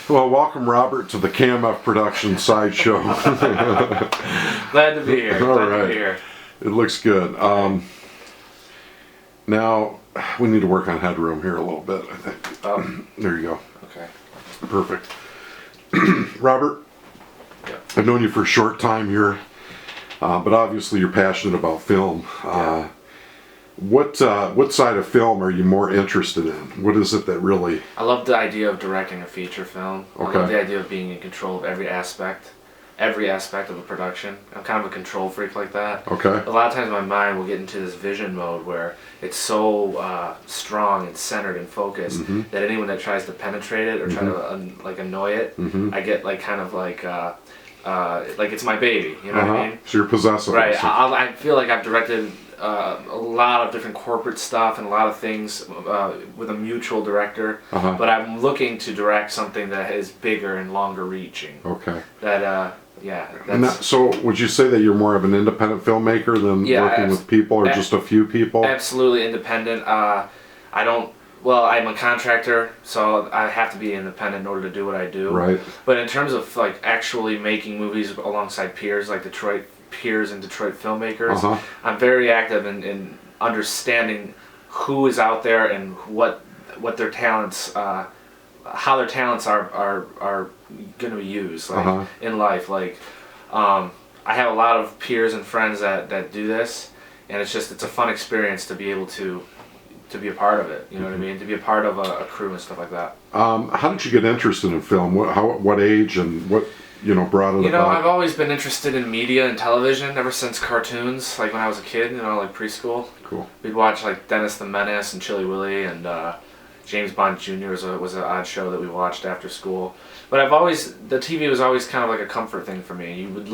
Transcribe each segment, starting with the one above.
Well, welcome, Robert, to the KMF Production Sideshow. Glad to be here. All Glad right. to be here. It looks good. Now, we need to work on headroom here a little bit, I think. There you go. Okay. Perfect. Robert, Yeah. I've known you for a short time here, but obviously you're passionate about film. Yeah. What side of film are you more interested in? What is it that really... I love the idea of directing a feature film. Okay. I love the idea of being in control of every aspect of a production. I'm kind of a control freak like that. Okay. A lot of times my mind will get into this vision mode where it's so strong and centered and focused that anyone that tries to penetrate it or try to annoy it, I get like it's my baby. You know what I mean? So you're possessive. Right. I feel like I've directed a lot of different corporate stuff and a lot of things with a mutual director, but I'm looking to direct something that is bigger and longer reaching. Okay. So would you say that you're more of an independent filmmaker than working with people or just a few people? Absolutely independent. I'm a contractor, so I have to be independent in order to do what I do. Right. But in terms of like actually making movies alongside peers, like peers and Detroit filmmakers, I'm very active in understanding who is out there and what their talents, how their talents are going to be used in life. Like, I have a lot of peers and friends that do this, and it's a fun experience to be able to be a part of it. You know what I mean? To be a part of a crew and stuff like that. How did you get interested in film? What age and what brought it about? I've always been interested in media and television ever since cartoons. Like when I was a kid, like preschool. Cool. We'd watch like Dennis the Menace and Chilly Willy and James Bond Jr. was an odd show that we watched after school. But the TV was always kind of like a comfort thing for me. I would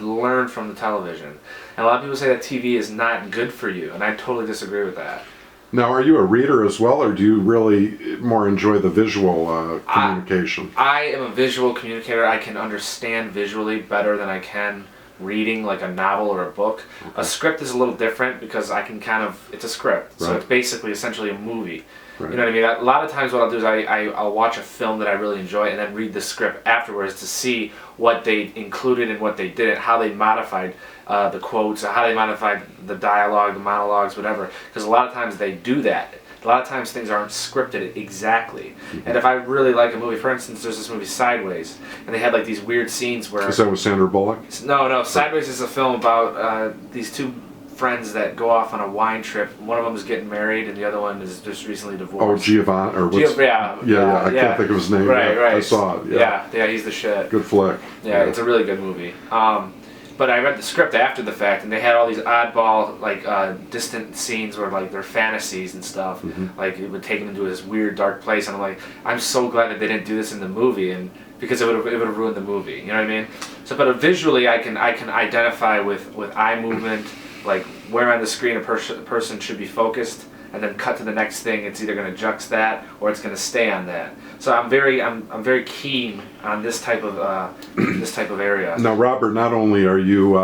learn from the television. And a lot of people say that TV is not good for you, and I totally disagree with that. Now, are you a reader as well, or do you really more enjoy the visual communication? I am a visual communicator. I can understand visually better than I can reading like a novel or a book. Okay. A script is a little different because it's a script. So it's basically essentially a movie. Right. You know what I mean? A lot of times what I'll do is I'll watch a film that I really enjoy and then read the script afterwards to see what they included and what they didn't, how they modified the quotes, how they modified the dialogue, the monologues, whatever. Because a lot of times they do that. A lot of times things aren't scripted exactly. And if I really like a movie, for instance, there's this movie Sideways, and they had like these weird scenes where... Is that with Sandra Bullock? No. Sideways is a film about these two friends that go off on a wine trip. One of them is getting married, and the other one is just recently divorced. Oh, Giovanni, or what's... Yeah. I can't think of his name. Right. I saw it. Yeah, he's the shit. Good flick. Yeah, it's a really good movie. But I read the script after the fact, and they had all these oddball, distant scenes where, like, they're fantasies and stuff. Like, it would take them into this weird, dark place, and I'm like, I'm so glad that they didn't do this in the movie, and because it would have ruined the movie. You know what I mean? So, but visually, I can identify with eye movement, like where on the screen a person should be focused, and then cut to the next thing. It's either going to jux that or it's going to stay on that. So I'm very keen on this type of area. Now, Robert, not only are you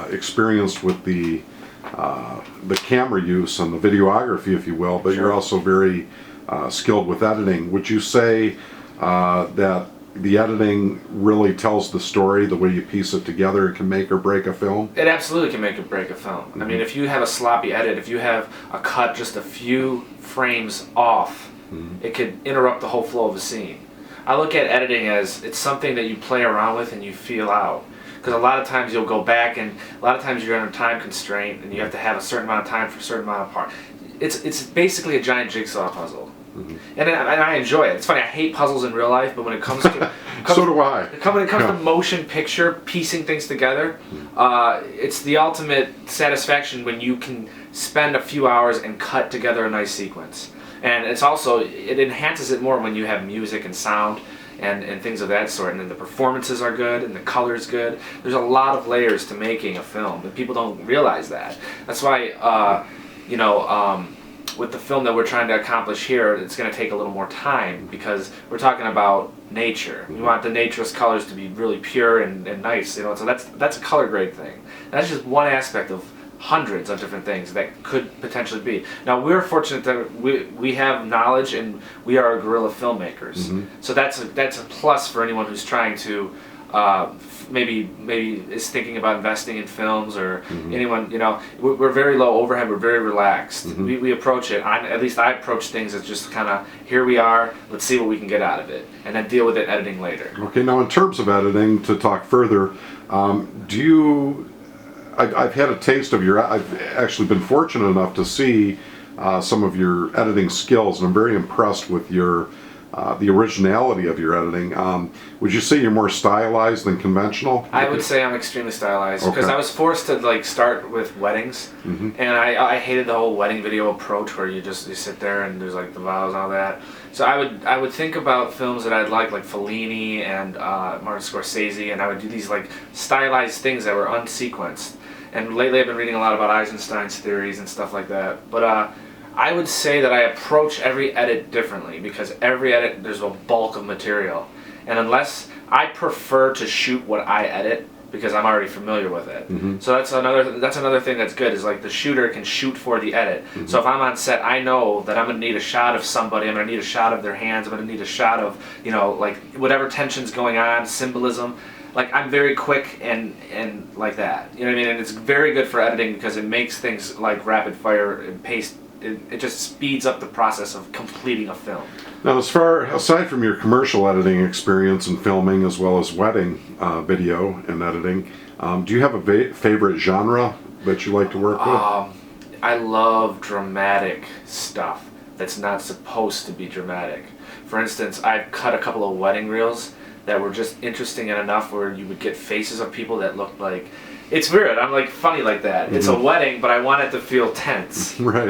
experienced with the camera use and the videography, if you will, but you're also very skilled with editing. Would you say that the editing really tells the story, the way you piece it together, it can make or break a film? It absolutely can make or break a film. I mean, if you have a sloppy edit, if you have a cut just a few frames off, it could interrupt the whole flow of a scene. I look at editing as it's something that you play around with and you feel out. Because a lot of times you'll go back, and a lot of times you're under time constraint and you have to have a certain amount of time for a certain amount of part. It's basically a giant jigsaw puzzle. And I enjoy it. It's funny, I hate puzzles in real life, but when it comes to... So do I. When it comes to motion picture, piecing things together, it's the ultimate satisfaction when you can spend a few hours and cut together a nice sequence. And it's also, it enhances it more when you have music and sound and things of that sort. And then the performances are good and the color's good. There's a lot of layers to making a film, and people don't realize that. That's why, with the film that we're trying to accomplish here, it's going to take a little more time because we're talking about nature. We want the naturist colors to be really pure and nice, so that's a color grade thing. That's just one aspect of hundreds of different things that could potentially be. Now we're fortunate that we have knowledge and we are guerrilla filmmakers. So that's a plus for anyone who's trying to maybe is thinking about investing in films, or anyone, we're very low overhead, we're very relaxed. We approach it, at least I approach things as just kind of, here we are, let's see what we can get out of it, and then deal with it editing later. Okay, now in terms of editing, to talk further, I've had a taste of I've actually been fortunate enough to see some of your editing skills, and I'm very impressed with the originality of your editing. Would you say you're more stylized than conventional? I would say I'm extremely stylized, because I was forced to start with weddings, and I hated the whole wedding video approach where you sit there and there's the vows and all that. So I would think about films that I'd like Fellini and Martin Scorsese, and I would do these stylized things that were unsequenced. And lately I've been reading a lot about Eisenstein's theories and stuff like that. But I would say that I approach every edit differently, because every edit there's a bulk of material, and unless I prefer to shoot what I edit because I'm already familiar with it. So that's another thing that's good, is the shooter can shoot for the edit. So if I'm on set, I know that I'm gonna need a shot of somebody, I'm gonna need a shot of their hands, I'm gonna need a shot of whatever tension's going on, symbolism. I'm very quick and like that. You know what I mean? And it's very good for editing because it makes things like rapid fire and paste. It just speeds up the process of completing a film. Now, aside from your commercial editing experience and filming, as well as wedding video and editing, do you have a favorite genre that you like to work with? I love dramatic stuff that's not supposed to be dramatic. For instance, I've cut a couple of wedding reels that were just interesting enough where you would get faces of people that looked like... It's weird, I'm funny like that. It's a wedding, but I want it to feel tense. Right.